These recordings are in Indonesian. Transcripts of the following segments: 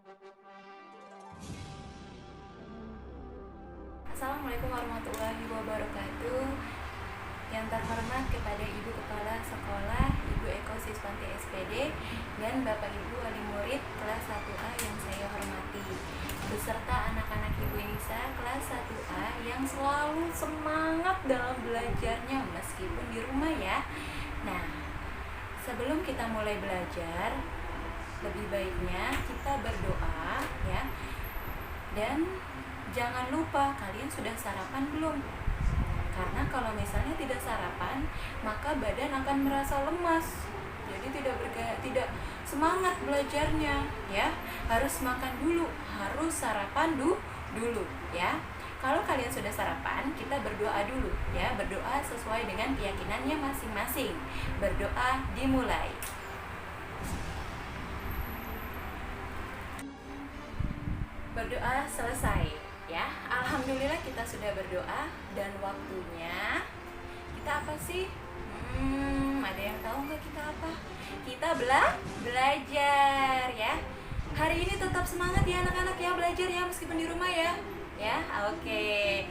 Assalamualaikum warahmatullahi wabarakatuh. Yang terhormat kepada Ibu Kepala Sekolah, Ibu Eko Siswanti SPD, dan Bapak Ibu Wali Murid kelas 1A yang saya hormati, beserta anak-anak Ibu Nisa kelas 1A yang selalu semangat dalam belajarnya meskipun di rumah ya. Nah, sebelum kita mulai belajar, lebih baiknya kita berdoa ya. Dan jangan lupa, kalian sudah sarapan belum? Karena kalau misalnya tidak sarapan, maka badan akan merasa lemas. Jadi tidak semangat belajarnya ya. Harus makan dulu, harus sarapan dulu ya. Kalau kalian sudah sarapan, kita berdoa dulu ya. Berdoa sesuai dengan keyakinannya masing-masing. Berdoa dimulai. Berdoa selesai ya. Alhamdulillah kita sudah berdoa dan waktunya kita apa sih? Ada yang tahu nggak kita apa? Kita belajar ya. Hari ini tetap semangat ya anak-anak ya, belajar ya meskipun di rumah ya. Ya, oke.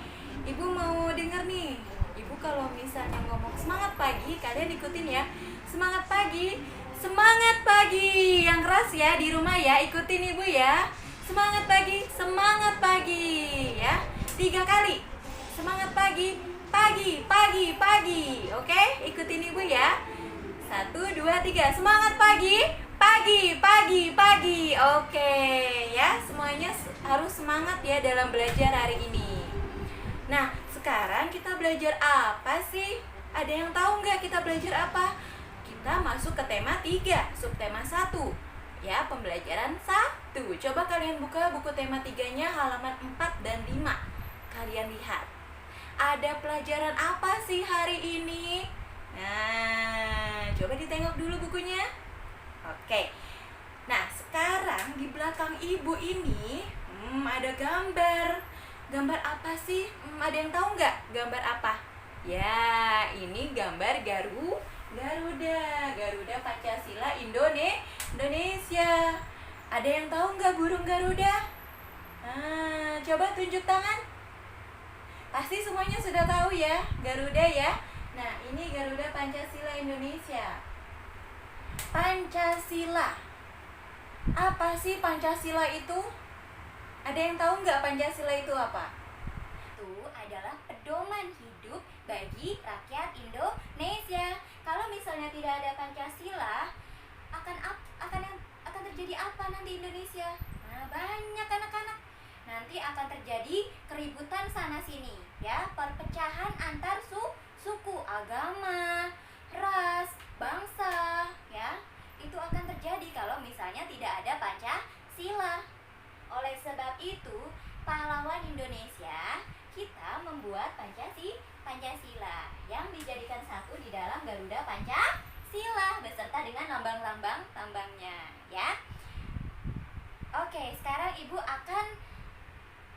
Ibu mau dengar nih. Ibu kalau misalnya ngomong semangat pagi, kalian ikutin ya. Semangat pagi. Semangat pagi. Yang keras ya di rumah ya, ikutin Ibu ya. Semangat pagi ya. 3 kali. Semangat pagi, pagi. Oke, ikutin Ibu ya. 1, 2, 3. Semangat pagi, pagi. Oke ya, semuanya harus semangat ya dalam belajar hari ini. Nah, sekarang kita belajar apa sih? Ada yang tahu nggak kita belajar apa? Kita masuk ke tema 3, subtema 1. Ya, pembelajaran 1. Coba kalian buka buku tema 3-nya halaman 4 dan 5. Kalian lihat. Ada pelajaran apa sih hari ini? Nah, coba ditengok dulu bukunya. Oke. Nah, sekarang di belakang Ibu ini ada gambar. Gambar apa sih? Ada yang tahu nggak gambar apa? Ya, ini gambar Garuda Pancasila Indonesia. Ada yang tahu nggak burung Garuda? Nah, coba tunjuk tangan. Pasti semuanya sudah tahu ya, Garuda ya. Nah, ini Garuda Pancasila Indonesia. Pancasila. Apa sih Pancasila itu? Ada yang tahu nggak Pancasila itu apa? Itu adalah pedoman hidup bagi rakyat Indonesia. Kalau misalnya tidak ada Pancasila, akan terjadi apa nanti Indonesia? Nah, banyak anak-anak. Nanti akan terjadi keributan sana sini, ya, perpecahan antar suku, agama, ras, bangsa, ya. Itu akan terjadi kalau misalnya tidak ada Pancasila. Oleh sebab itu, pahlawan Indonesia, kita membuat Pancasila yang dijadikan satu di dalam Garuda Pancasila beserta dengan lambang-lambangnya ya. Oke, sekarang Ibu akan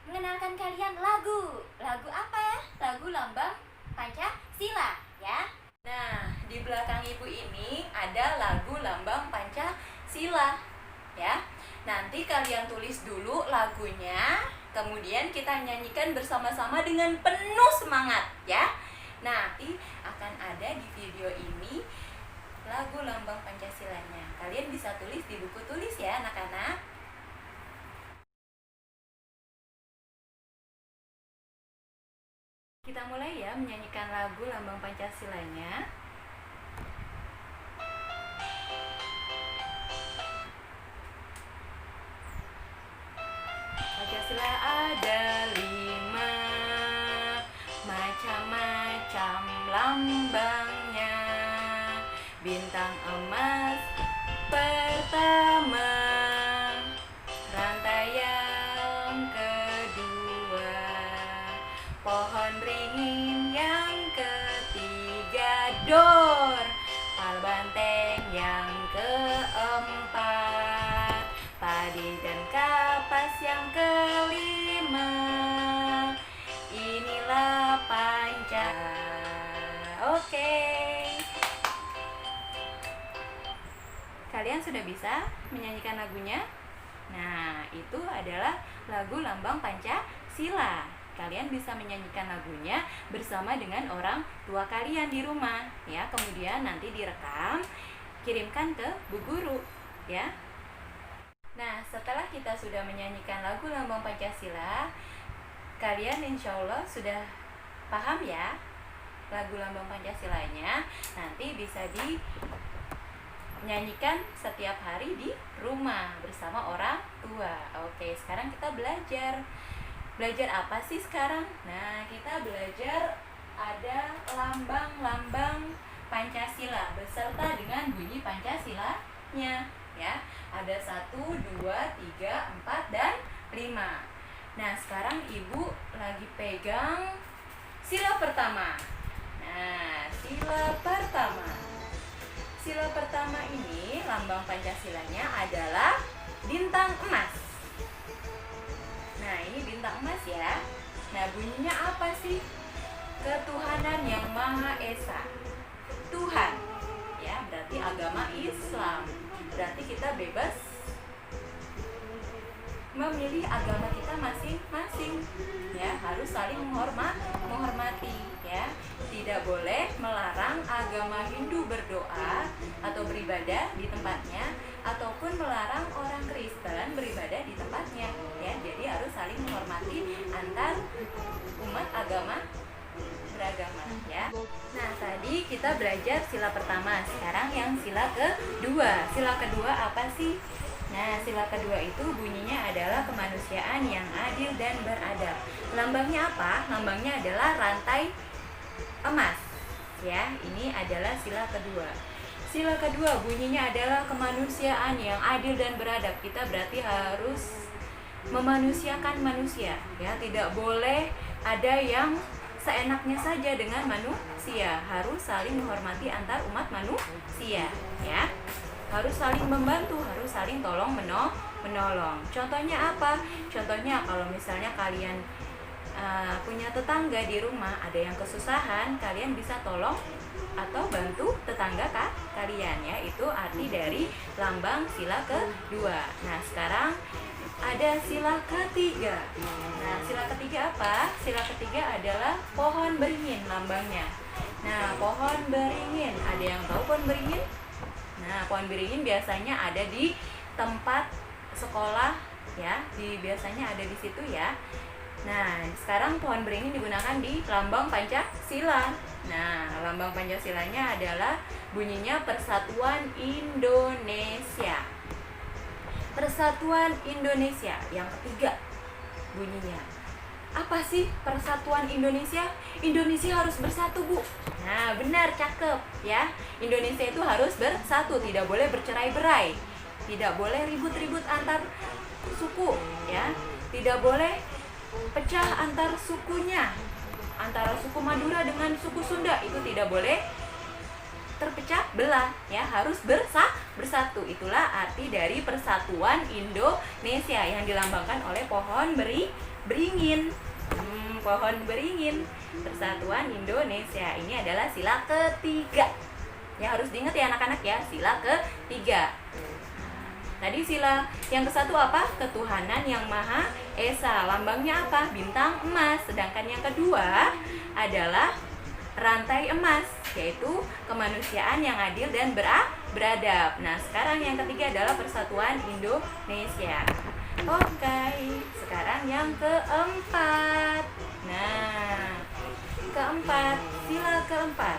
mengenalkan kalian lagu. Lagu apa ya? Lagu lambang Pancasila ya. Nah, di belakang Ibu ini ada lagu lambang Pancasila ya. Nanti kalian tulis dulu lagunya, kemudian kita nyanyikan bersama-sama dengan penuh semangat ya. Nanti akan ada di video ini lagu lambang Pancasilanya. Kalian bisa tulis di buku tulis ya anak-anak. Kita mulai ya menyanyikan lagu lambang Pancasilanya. Pancasila ada 5 macam-macam lambangnya. Bintang emas pertama, rantai yang kedua, pohon beringin yang ketiga, dor, pal banteng yang keempat, padi dan kapas yang kelima. Inilah Pancasila. Oke. Kalian sudah bisa menyanyikan lagunya? Nah, itu adalah lagu lambang Pancasila. Kalian bisa menyanyikan lagunya bersama dengan orang tua kalian di rumah ya. Kemudian nanti direkam, kirimkan ke Bu Guru ya. Nah, setelah kita sudah menyanyikan lagu lambang Pancasila, kalian insya Allah sudah paham ya lagu lambang Pancasilanya. Nanti bisa dinyanyikan setiap hari di rumah bersama orang tua. Oke, sekarang kita belajar. Belajar apa sih sekarang? Nah, kita belajar ada lambang-lambang Pancasila beserta dengan bunyi Pancasilanya ya. Ada 1, 2, 3, 4, dan 5. Nah, sekarang Ibu lagi pegang sila pertama. Nah, sila pertama. Sila pertama ini lambang Pancasilanya adalah bintang emas. Nah, ini bintang emas ya. Nah, bunyinya apa sih? Ketuhanan yang Maha Esa. Tuhan. Ya, berarti agama Islam. Berarti kita bebas memilih agama kita masing-masing. Ya, harus saling menghormati ya. Tidak boleh melarang agama Hindu berdoa atau beribadah di tempatnya, ataupun melarang orang Kristen beribadah di tempatnya ya. Jadi harus saling menghormati antar umat agama beragama ya. Nah, tadi kita belajar sila pertama, sekarang yang sila kedua. Sila kedua apa sih? Nah, sila kedua itu bunyinya adalah kemanusiaan yang adil dan beradab. Lambangnya apa? Lambangnya adalah rantai emas ya. Ini adalah sila kedua. Sila kedua bunyinya adalah kemanusiaan yang adil dan beradab. Kita berarti harus memanusiakan manusia ya. Tidak boleh ada yang seenaknya saja dengan manusia. Harus saling menghormati antar umat manusia ya. Harus saling membantu, harus saling tolong menolong. Contohnya apa? Contohnya kalau misalnya kalian punya tetangga di rumah, ada yang kesusahan, kalian bisa tolong atau bantu tetangga kalian ya. Itu arti dari lambang sila kedua. Nah, sekarang ada sila ketiga. Nah, sila ketiga apa? Sila ketiga adalah pohon beringin lambangnya. Nah, pohon beringin, ada yang tahu pohon beringin? Nah, pohon beringin biasanya ada di tempat sekolah ya, biasanya ada di situ ya. Nah, sekarang pohon beringin digunakan di lambang Pancasila. Nah, lambang Pancasilanya adalah bunyinya Persatuan Indonesia. Persatuan Indonesia yang ketiga bunyinya. Apa sih Persatuan Indonesia? Indonesia harus bersatu, Bu. Nah, benar, cakep ya. Indonesia itu harus bersatu, tidak boleh bercerai-berai. Tidak boleh ribut-ribut antar suku ya. Tidak boleh pecah antar sukunya. Antara suku Madura dengan suku Sunda itu tidak boleh terpecah belah ya, harus bersatu. Itulah arti dari Persatuan Indonesia yang dilambangkan oleh pohon beringin. Pohon beringin, Persatuan Indonesia. Ini adalah sila ketiga. Ya, harus diingat ya anak-anak ya, sila ketiga. Tadi sila yang ke-1 apa? Ketuhanan yang Maha Esa. Lambangnya apa? Bintang emas. Sedangkan yang kedua adalah rantai emas, yaitu kemanusiaan yang adil dan beradab. Nah, sekarang yang ketiga adalah Persatuan Indonesia. Oke, sekarang yang keempat. Nah, keempat, sila keempat.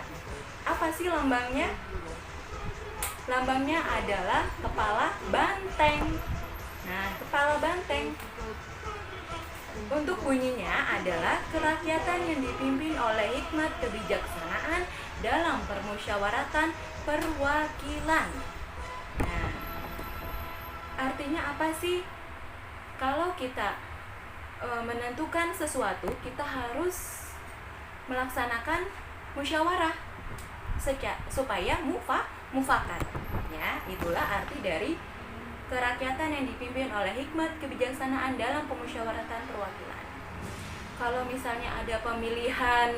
Apa sih lambangnya? Lambangnya adalah kepala banteng. Nah, kepala banteng. Untuk bunyinya adalah kerakyatan yang dipimpin oleh hikmat kebijaksanaan dalam permusyawaratan perwakilan. Nah, artinya apa sih? Kalau kita menentukan sesuatu, kita harus melaksanakan musyawarah supaya mufakat. Ya, itulah arti dari kerakyatan yang dipimpin oleh hikmat kebijaksanaan dalam pemusyawaratan perwakilan. Kalau misalnya ada pemilihan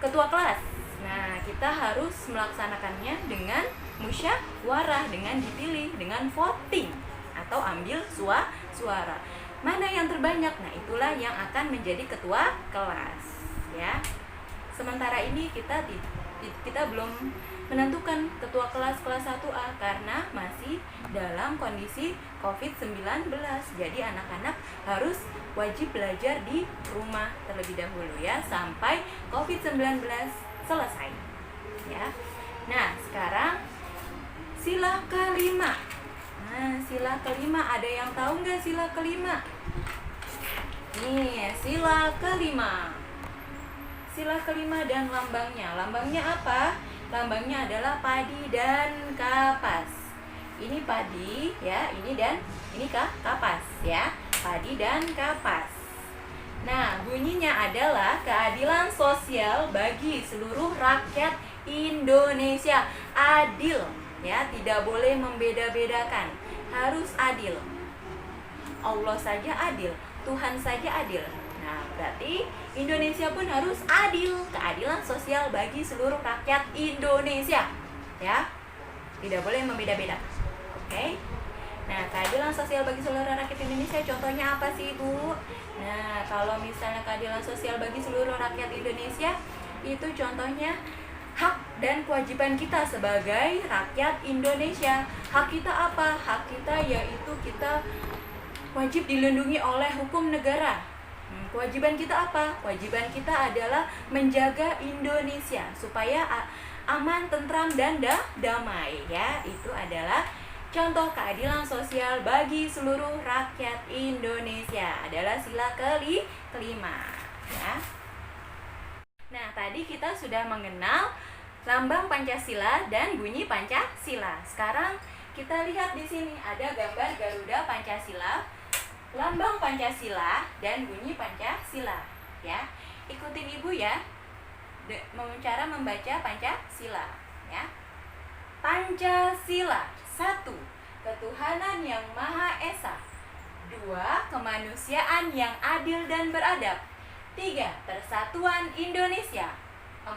ketua kelas, nah kita harus melaksanakannya dengan musyawarah, dengan dipilih, dengan voting atau ambil suara. Mana yang terbanyak? Nah, itulah yang akan menjadi ketua kelas, ya. Sementara ini kita belum menentukan ketua kelas 1A karena masih dalam kondisi COVID-19. Jadi anak-anak harus wajib belajar di rumah terlebih dahulu ya sampai COVID-19 selesai. Ya. Nah, sekarang sila kelima. Nah, sila kelima ada yang tahu nggak sila kelima? Nih, sila kelima. Sila kelima dan lambangnya. Lambangnya apa? Lambangnya adalah padi dan kapas. Ini padi ya, ini kapas ya. Padi dan kapas. Nah, bunyinya adalah keadilan sosial bagi seluruh rakyat Indonesia. Adil ya, tidak boleh membeda-bedakan. Harus adil. Allah saja adil, Tuhan saja adil. Nah, berarti Indonesia pun harus adil, keadilan sosial bagi seluruh rakyat Indonesia, ya. Tidak boleh membeda-beda. Oke. Nah, keadilan sosial bagi seluruh rakyat Indonesia contohnya apa sih, Bu? Nah, kalau misalnya keadilan sosial bagi seluruh rakyat Indonesia itu contohnya hak dan kewajiban kita sebagai rakyat Indonesia. Hak kita apa? Hak kita yaitu kita wajib dilindungi oleh hukum negara. Kewajiban kita apa? Kewajiban kita adalah menjaga Indonesia supaya aman, tentram, dan damai ya. Itu adalah contoh keadilan sosial bagi seluruh rakyat Indonesia. Adalah sila kelima ya. Nah, tadi kita sudah mengenal lambang Pancasila dan bunyi Pancasila. Sekarang kita lihat di sini ada gambar Garuda Pancasila, lambang Pancasila dan bunyi Pancasila ya. Ikutin Ibu ya. Cara membaca Pancasila ya. Pancasila. 1. Ketuhanan yang Maha Esa. 2. Kemanusiaan yang adil dan beradab. 3. Persatuan Indonesia. 4.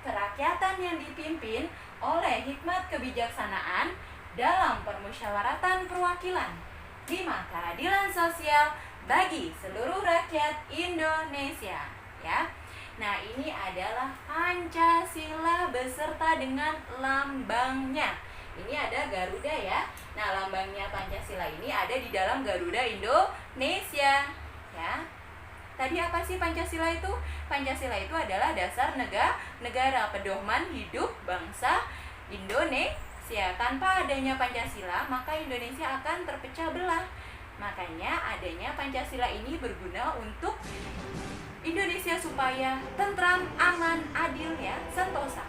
Kerakyatan yang dipimpin oleh hikmat kebijaksanaan dalam permusyawaratan perwakilan. 5. Keadilan sosial bagi seluruh rakyat Indonesia ya. Nah, ini adalah Pancasila beserta dengan lambangnya. Ini ada Garuda ya. Nah, lambangnya Pancasila ini ada di dalam Garuda Indonesia ya. Tadi apa sih Pancasila itu? Pancasila itu adalah dasar negara, pedoman hidup bangsa Indonesia. Tanpa adanya Pancasila, maka Indonesia akan terpecah belah. Makanya adanya Pancasila ini berguna untuk Indonesia supaya tentram, aman, adil ya, sentosa.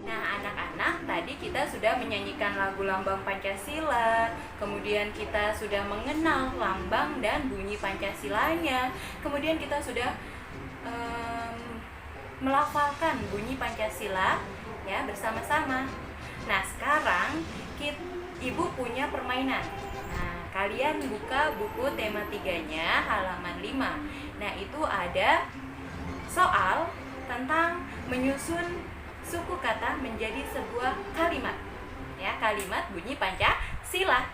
Nah, anak-anak, tadi kita sudah menyanyikan lagu lambang Pancasila, kemudian kita sudah mengenal lambang dan bunyi Pancasilanya, kemudian kita sudah melafalkan bunyi Pancasila ya bersama-sama. Nah, sekarang Ibu punya permainan. Nah, kalian buka buku tema 3-nya halaman 5. Nah, itu ada soal tentang menyusun suku kata menjadi sebuah kalimat. Ya, kalimat bunyi Pancasila.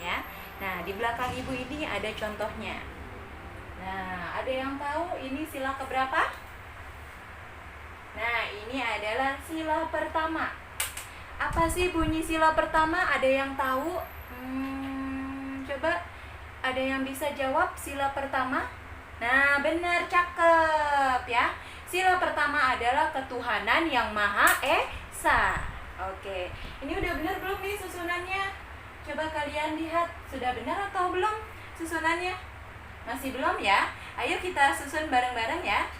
Ya. Nah, di belakang Ibu ini ada contohnya. Nah, ada yang tahu ini sila keberapa? Nah, ini adalah sila pertama. Apa sih bunyi sila pertama? Ada yang tahu? Coba ada yang bisa jawab sila pertama? Nah, benar, cakep ya. Sila pertama adalah ketuhanan yang Maha Esa. Oke, ini udah benar belum nih susunannya? Coba kalian lihat, sudah benar atau belum susunannya? Masih belum ya? Ayo kita susun bareng-bareng ya,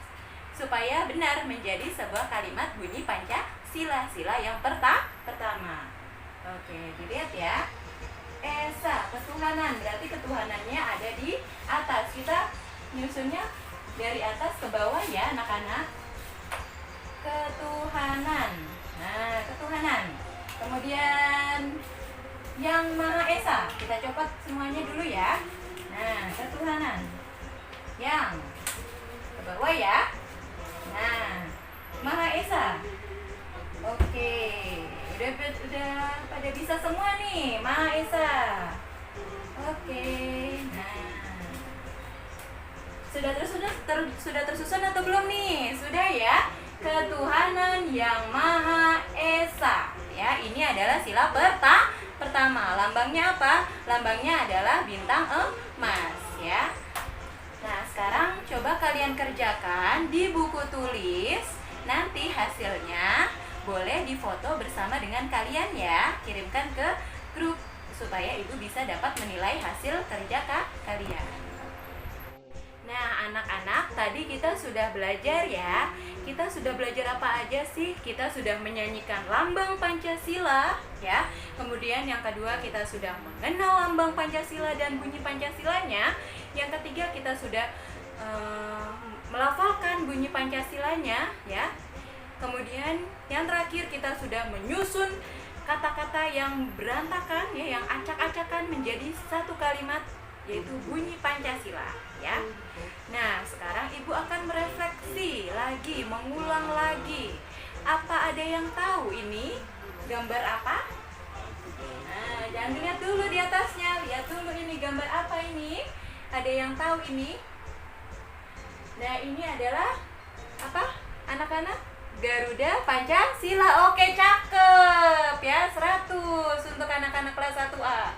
supaya benar menjadi sebuah kalimat bunyi Pancasila. Sila yang pertama. Oke, dilihat ya. Esa, ketuhanan, berarti ketuhanannya ada di atas. Kita nyusunnya dari atas ke bawah ya anak-anak. Ketuhanan. Nah, ketuhanan. Kemudian yang Maha Esa, kita copot semuanya dulu ya. Nah, ketuhanan. Yang ke bawah ya. Nah, Maha Esa. Oke, udah pada bisa semua nih, Maha Esa. Oke. Nah. Sudah tersusun atau belum nih? Sudah ya. Ketuhanan yang Maha Esa. Ya, ini adalah sila pertama. Lambangnya apa? Lambangnya adalah bintang emas, ya. Nah, sekarang coba kalian kerjakan di buku tulis. Nanti hasilnya boleh difoto bersama dengan kalian ya. Kirimkan ke grup supaya ibu bisa dapat menilai hasil kerja kalian. Nah, anak-anak, tadi kita sudah belajar ya. Kita sudah belajar apa aja sih? Kita sudah menyanyikan lambang Pancasila ya. Kemudian yang kedua kita sudah mengenal lambang Pancasila dan bunyi Pancasilanya. Yang ketiga kita sudah melafalkan bunyi Pancasilanya ya. Kemudian yang terakhir kita sudah menyusun kata-kata yang berantakan ya, yang acak-acakan menjadi satu kalimat, yaitu bunyi Pancasila ya. Nah, sekarang ibu akan merefleksi lagi, mengulang lagi. Apa ada yang tahu ini gambar apa? Nah, jangan lihat dulu di atasnya, lihat dulu ini gambar apa ini? Ada yang tahu ini? Nah, ini adalah apa? Anak-anak? Garuda Pancasila. Oke, cakep ya, 100 untuk anak-anak kelas 1A.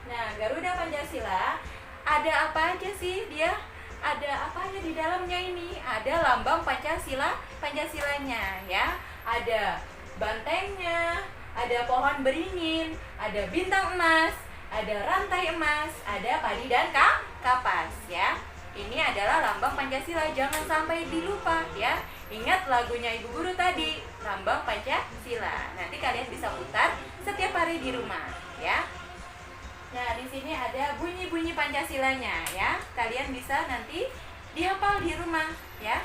Nah, Garuda Pancasila ada apa aja sih dia? Ada apa aja di dalamnya ini? Ada lambang Pancasilanya ya. Ada bantengnya, ada pohon beringin, ada bintang emas, ada rantai emas, ada padi dan kapas ya. Ini adalah lambang Pancasila, jangan sampai dilupa ya. Ingat lagunya Ibu Guru tadi, lambang Pancasila. Nanti kalian bisa putar setiap hari di rumah ya. Nah, di sini ada bunyi-bunyi Pancasilanya ya. Kalian bisa nanti dihafal di rumah ya.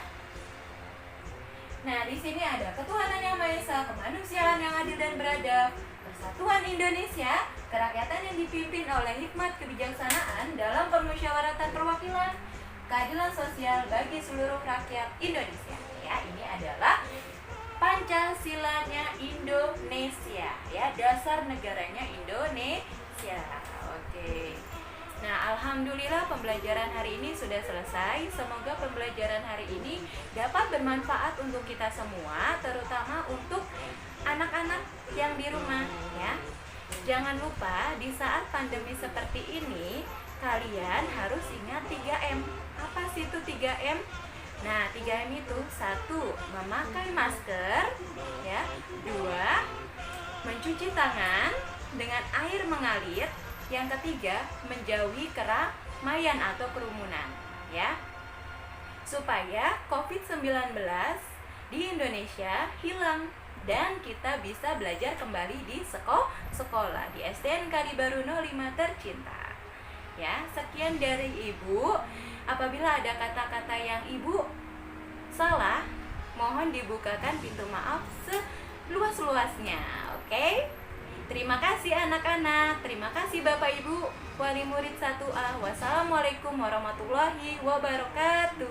Nah, di sini ada ketuhanan yang Maha Esa, kemanusiaan yang adil dan beradab, persatuan Indonesia, kerakyatan yang dipimpin oleh hikmat kebijaksanaan dalam permusyawaratan perwakilan, keadilan sosial bagi seluruh rakyat Indonesia. Ya, ini adalah Pancasilanya Indonesia ya, dasar negaranya Indonesia. Oke. Nah, alhamdulillah pembelajaran hari ini sudah selesai. Semoga pembelajaran hari ini dapat bermanfaat untuk kita semua, terutama untuk anak-anak yang di rumah ya. Jangan lupa di saat pandemi seperti ini, kalian harus ingat 3M. Apa sih itu 3M? Nah, 3M itu 1. Memakai masker ya. 2. Mencuci tangan dengan air mengalir. Yang ketiga, menjauhi keramaian atau kerumunan ya. Supaya COVID-19 di Indonesia hilang dan kita bisa belajar kembali di sekolah di SDN Kalibaru 05 tercinta. Ya, sekian dari Ibu. Apabila ada kata-kata yang Ibu salah, mohon dibukakan pintu maaf seluas-luasnya. Oke? Terima kasih anak-anak, terima kasih Bapak Ibu Wali Murid 1A. Wassalamualaikum warahmatullahi wabarakatuh.